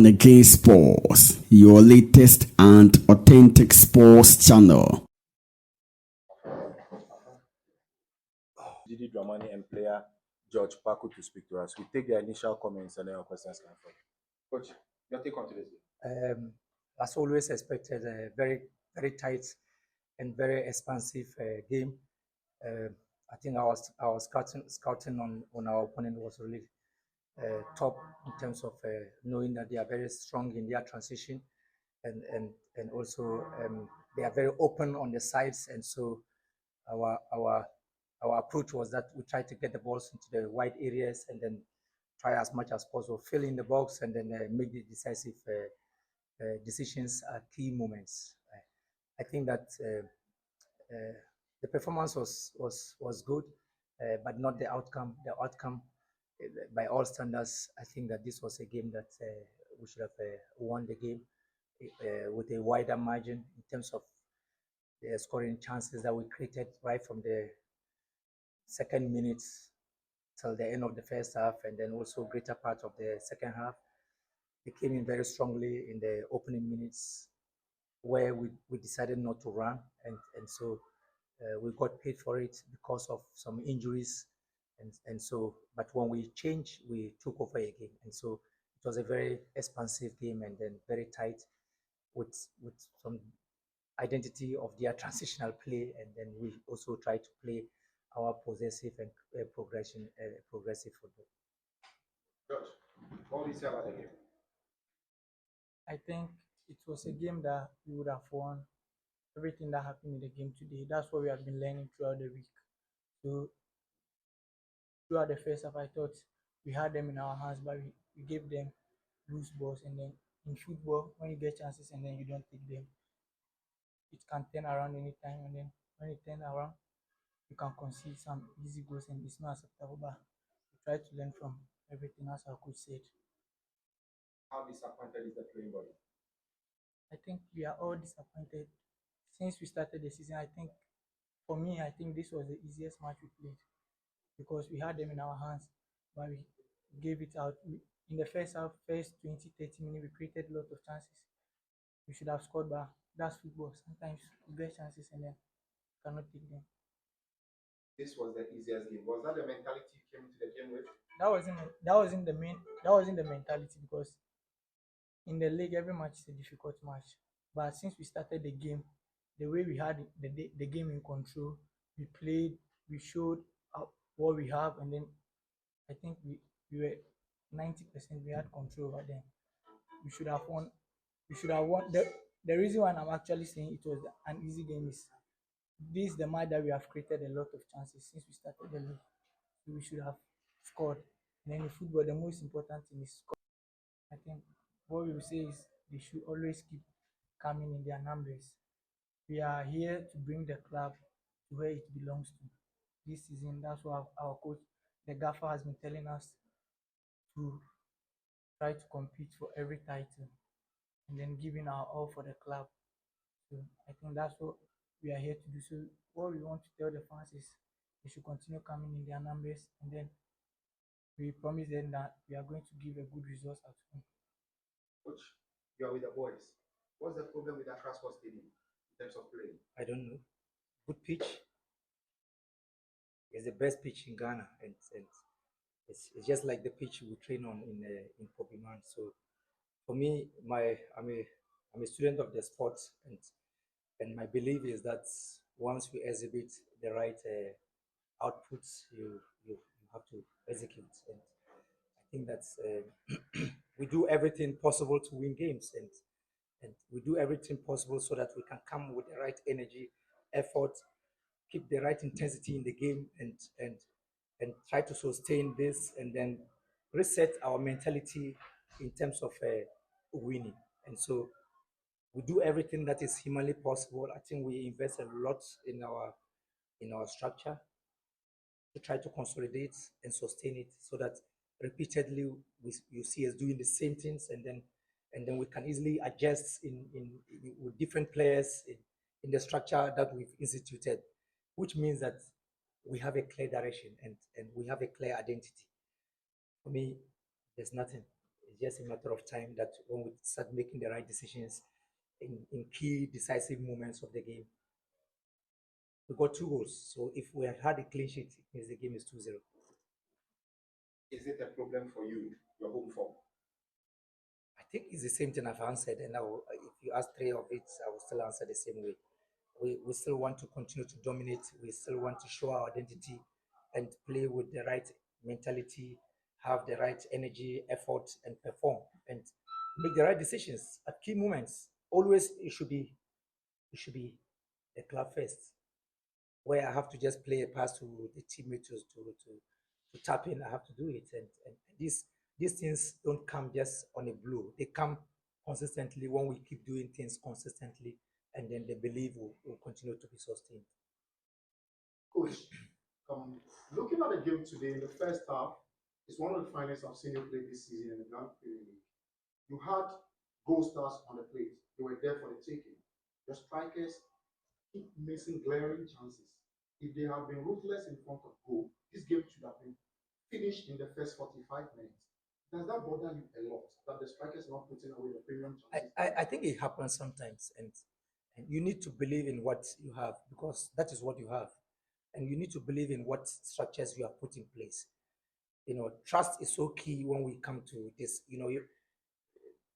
Again Sports, your latest and authentic sports channel. Didi Dramani and player George Paku to speak to us. We take their initial comments and then our questions can follow. Coach, your take on today's game. As always expected, a very tight and very expansive game. I think our scouting on our opponent was really top in terms of knowing that they are very strong in their transition, and also they are very open on the sides, and so our our our approach was that we try to get the balls into the wide areas and then try as much as possible fill in the box and then make the decisive decisions at key moments. I think that the performance was good, but not the outcome. The outcome, by all standards, I think that this was a game that we should have won the game with a wider margin in terms of the scoring chances that we created right from the second minutes till the end of the first half, and then also greater part of the second half. They came in very strongly in the opening minutes where we decided not to run, and so we got paid for it because of some injuries, and so but when we changed, we took over again, and so it was a very expansive game and then very tight with some identity of their transitional play, and then we also try to play our possessive and progressive football. George, what do you say about the game? I think it was a game that we would have won everything that happened in the game today. That's what we have been learning throughout the week. So throughout the first half, I thought we had them in our hands, but we gave them loose balls. And then in football, when you get chances and then you don't take them, it can turn around anytime. And then when it turns around, you can concede some easy goals, and it's not acceptable. But we try to learn from everything, as our coach said. How disappointed is the playing body? I think we are all disappointed. Since we started the season, I think, for me, I think this was the easiest match we played because we had them in our hands, but we gave it out. In the first half, first 20, 30 minutes, we created a lot of chances. We should have scored, but that's football. Sometimes you get chances and then you cannot take them. This was the easiest game. Was that the mentality you came into the game with? That wasn't the mentality, because in the league every match is a difficult match. But since we started the game, the way we had the game in control, we played, we showed what we have, and then I think we were 90%. We had control over them. We should have won. We should have won. The reason why I'm actually saying it was an easy game is this is the match that we have created a lot of chances since we started the league. So we should have scored. And then in football, the most important thing is score. I think what we will say is they should always keep coming in their numbers. We are here to bring the club to where it belongs to. This season, that's what our coach, the gaffer, has been telling us, to try to compete for every title and then giving our all for the club. So I think that's what we are here to do. So what we want to tell the fans is they should continue coming in their numbers, and then we promise them that we are going to give a good result at home. Coach, you are with the boys. What's the problem with that transport stadium in terms of playing? I don't know. Good pitch. It's the best pitch in Ghana, and it's just like the pitch we train on in Pobiman. So for me, I'm a student of the sport, and my belief is that once we exhibit the right outputs, you have to execute. And I think that's we do everything possible to win games, and we do everything possible so that we can come with the right energy, effort, keep the right intensity in the game, and try to sustain this, and then reset our mentality in terms of winning. And so we do everything that is humanly possible. I think we invest a lot in our structure to try to consolidate and sustain it, so that repeatedly you see us doing the same things, and then we can easily adjust with different players in the structure that we've instituted, which means that we have a clear direction, and we have a clear identity. For me, there's nothing. It's just a matter of time that when we start making the right decisions in key decisive moments of the game. We got 2 goals. So if we had a clean sheet, it means the game is 2-0. Is it a problem for you, your home form? I think it's the same thing I've answered, and if you ask 3 of it, I will still answer the same way. We still want to continue to dominate. We still want to show our identity and play with the right mentality, have the right energy, effort, and perform and make the right decisions at key moments. Always, it should be the club first, where I have to just play a pass to the teammate to tap in. I have to do it, and these things don't come just on a blow. They come consistently when we keep doing things consistently, and then the belief will continue to be sustained. Coach, looking at the game today in the first half, it's one of the finest I've seen you play this season in the Ghana Premier League. You had Goldstars on the plate. They were there for the taking. Your strikers keep missing glaring chances. If they had been ruthless in front of goal, this game should have been finished in the first 45 minutes. Does that bother you a lot that the strikers are not putting away the premium chances? I think it happens sometimes, and you need to believe in what you have because that is what you have, and you need to believe in what structures you have put in place. Trust is so key when we come to this.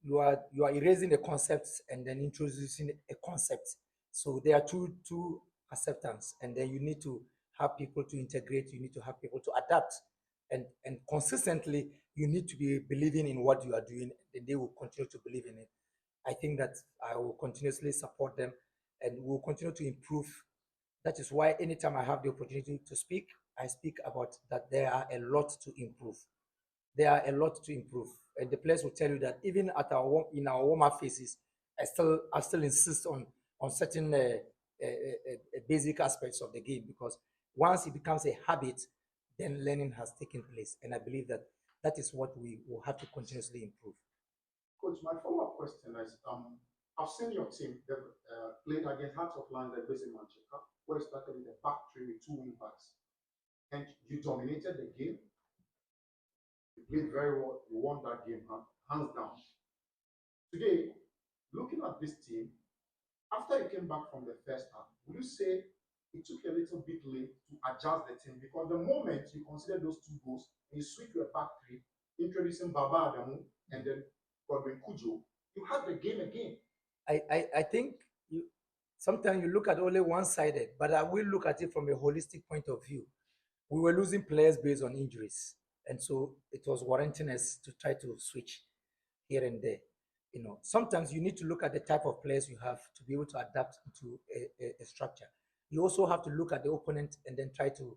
You are erasing a concept and then introducing a concept. So there are two acceptance, and then you need to have people to integrate. You need to have people to adapt, and consistently you need to be believing in what you are doing, and they will continue to believe in it. I think that I will continuously support them, and we will continue to improve. That is why anytime I have the opportunity to speak, I speak about that there are a lot to improve. There are a lot to improve, and the players will tell you that even in our warm-up phases, I still insist on certain basic aspects of the game because once it becomes a habit, then learning has taken place, and I believe that is what we will have to continuously improve. Coach, my follow-up question is, I've seen your team played against Hearts of Lions at in Manchester, where you started with a back three with 2 wing backs, and you dominated the game. You played very well. You won that game, hands down. Today, looking at this team, after you came back from the first half, would you say it took a little bit late to adjust the team? Because the moment you consider those 2 goals, and you switch to a back three, introducing Baba Adamu and then Godwin Kujo, you had the game again. I think sometimes you look at only one-sided, but I will look at it from a holistic point of view. We were losing players based on injuries, and so it was warranting us to try to switch here and there. Sometimes you need to look at the type of players you have to be able to adapt to a structure. You also have to look at the opponent and then try to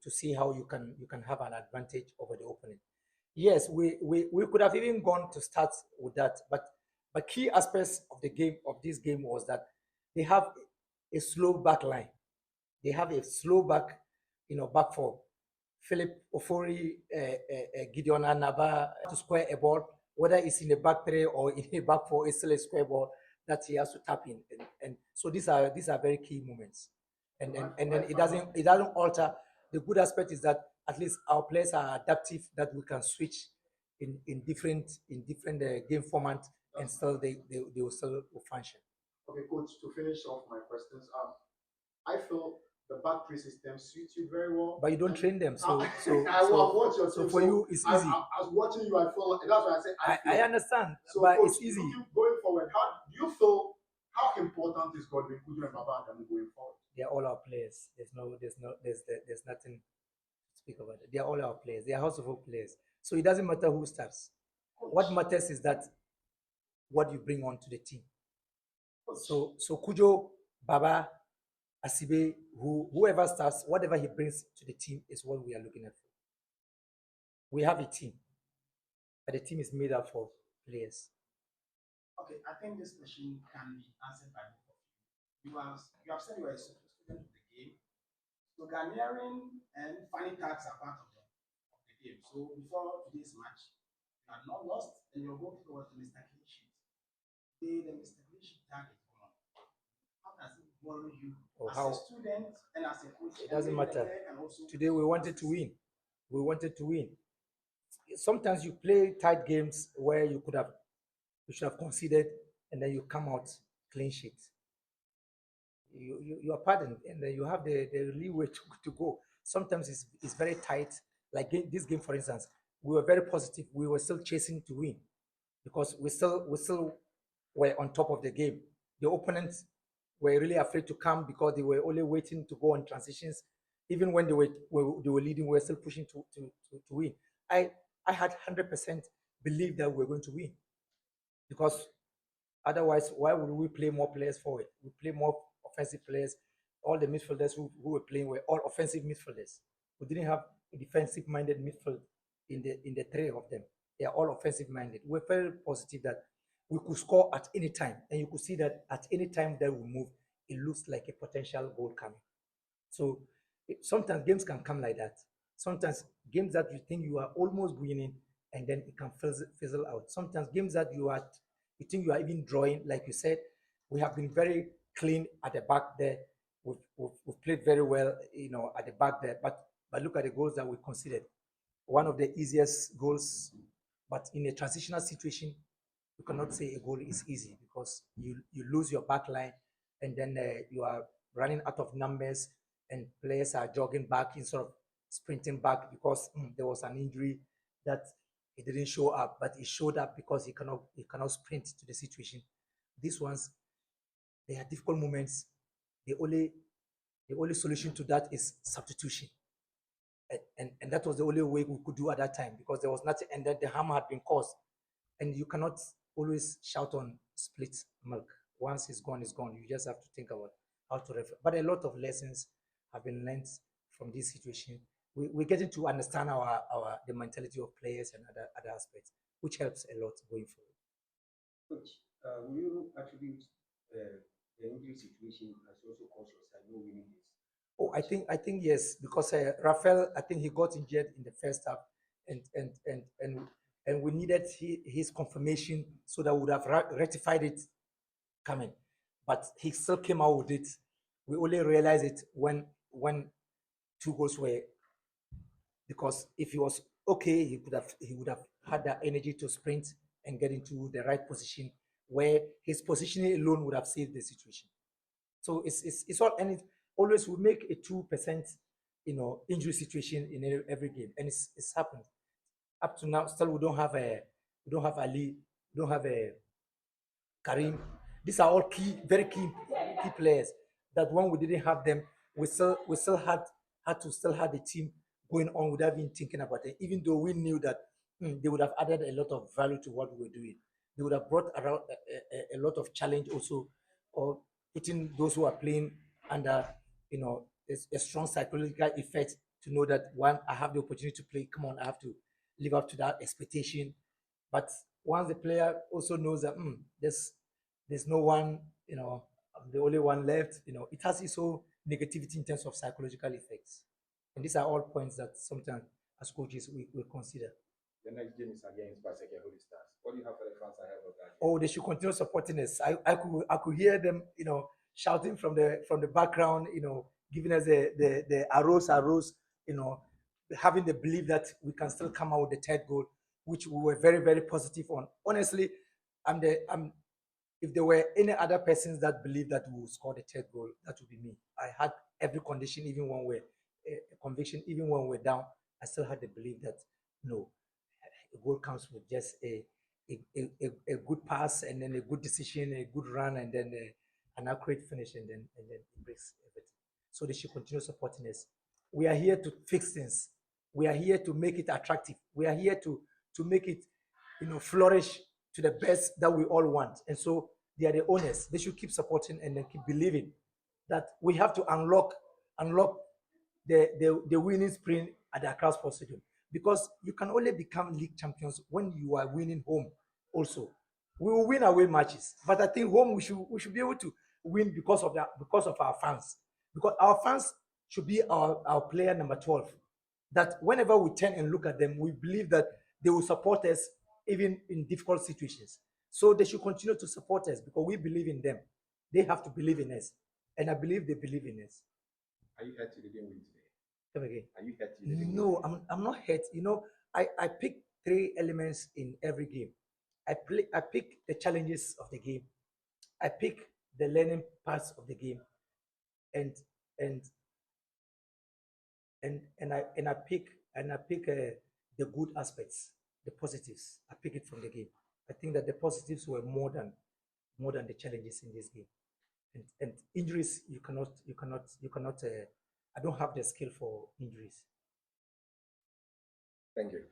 see how you can have an advantage over the opponent. Yes, we could have even gone to start with that, but key aspects of this game was that they have a slow back line. They have a slow back four. Philip Ofori, Gideon Anaba to square a ball, whether it's in the back three or in the back four, it's still a square ball that he has to tap in. And so these are very key moments. And then it doesn't alter. The good aspect is that at least our players are adaptive, that we can switch in different game formats, and still they will still function. Okay, coach, to finish off my questions, I feel the back three system suits you very well. But you don't train them, so I will watch your team. So for you, it's easy. I was watching you. I feel that's why I said I understand, so but coach, it's easy. Going forward, how do you feel? How important is Godwin Kudu and Baba Adamu going forward? They are all our players. There's nothing to speak about it. They are all our players. They are house of hope players. So it doesn't matter who starts. What matters is that what you bring onto the team. So Kujo, Baba, Asibe, whoever starts, whatever he brings to the team is what we are looking at for. We have a team, but the team is made up of players. Okay, I think this question can be answered by both of you. You have said you are a student of the game. So Ghanaian and funny tags are part of the game. So before today's match, you are not lost, and your goalkeeper was the Mr. Clean Sheet. Today, the Mr. Clean Sheet tag is gone. How does it worry you as a student and as a coach? It doesn't matter. Today we wanted to win. We wanted to win. sometimes you play tight games where you should have conceded, and then you come out clean sheet. You are pardoned, and then you have the leeway to go. Sometimes it's very tight. Like this game, for instance, we were very positive. We were still chasing to win because we still were on top of the game. The opponents were really afraid to come because they were only waiting to go on transitions. Even when they were leading, we were still pushing to win. I had 100% believe that we were going to win because otherwise, why would we play more players forward? We play more offensive players. All the midfielders who were playing were all offensive midfielders. We didn't have a defensive-minded midfield in the three of them. They are all offensive-minded. We're very positive that we could score at any time, and you could see that at any time that we move, it looks like a potential goal coming. So sometimes games can come like that. Sometimes games that you think you are almost winning and then it can fizzle out. Sometimes games that you think you are even drawing, like you said, we have been very clean at the back there. We've played very well, at the back there. But look at the goals that we conceded. One of the easiest goals, but in a transitional situation, you cannot say a goal is easy because you lose your back line and then you are running out of numbers and players are jogging back instead of sprinting back because there was an injury that he didn't show up, but he showed up because he cannot sprint to the situation. These ones, they are difficult moments. The only solution to that is substitution. And that was the only way we could do at that time because there was nothing, and then the harm had been caused. And you cannot always shout on split milk. Once it's gone, it's gone. You just have to think about how to refer. But a lot of lessons have been learned from this situation. We're getting to understand the mentality of players and other aspects, which helps a lot going forward. Coach, will you attribute the injury situation as also caused your side no winning this? Oh, I think yes, because Rafael, I think he got injured in the first half, and we needed his confirmation so that we would have rectified it coming, but he still came out with it. We only realized it when two goals were, because if he was okay, he would have had that energy to sprint and get into the right position where his positioning alone would have saved the situation. So it's all, and it always will make a 2%, injury situation in every game, and it's happened up to now. Still, we don't have Ali, we don't have a Karim. These are all very key players. That when we didn't have them, we still had to still have the team going on without even thinking about it. Even though we knew that they would have added a lot of value to what we were doing, they would have brought around a lot of challenge also, or hitting those who are playing under, a strong psychological effect to know that one, I have the opportunity to play. Come on, I have to live up to that expectation. But once the player also knows that there's no one, I'm the only one left, it has its own negativity in terms of psychological effects. And these are all points that sometimes as coaches we consider. The next game is against Baseke Goldstars. What do you have for the fans ahead of that game? Oh, they should continue supporting us. I could hear them, shouting from the background, giving us the arrows, having the belief that we can still come out with the third goal, which we were very, very positive on. Honestly, if there were any other persons that believe that we will score the third goal, that would be me. I had every condition, even when we're conviction, even when we're down, I still had the belief that no, a goal comes with just a good pass and then a good decision, a good run, and then an accurate finish, and then it breaks everything. So they should continue supporting us. We are here to fix things. We are here to make it attractive. We are here to make it, flourish to the best that we all want. And so they are the owners. They should keep supporting and then keep believing that we have to unlock the winning sprint at the Accra Sports Stadium, because you can only become league champions when you are winning home. Also, we will win away matches, but I think home we should be able to win because of our fans, because our fans should be our player number 12. That whenever we turn and look at them, we believe that they will support us even in difficult situations. So they should continue to support us because we believe in them. They have to believe in us, and I believe they believe in us. Are you hurt you didn't win today? Come again. Are you hurt you didn't win? No, I'm not hurt. I picked three elements in every game. I pick the challenges of the game. I pick the learning parts of the game, and and and I pick the good aspects, the positives. I pick it from the game. I think that the positives were more than the challenges in this game. And injuries, you cannot. I don't have the skill for injuries. Thank you.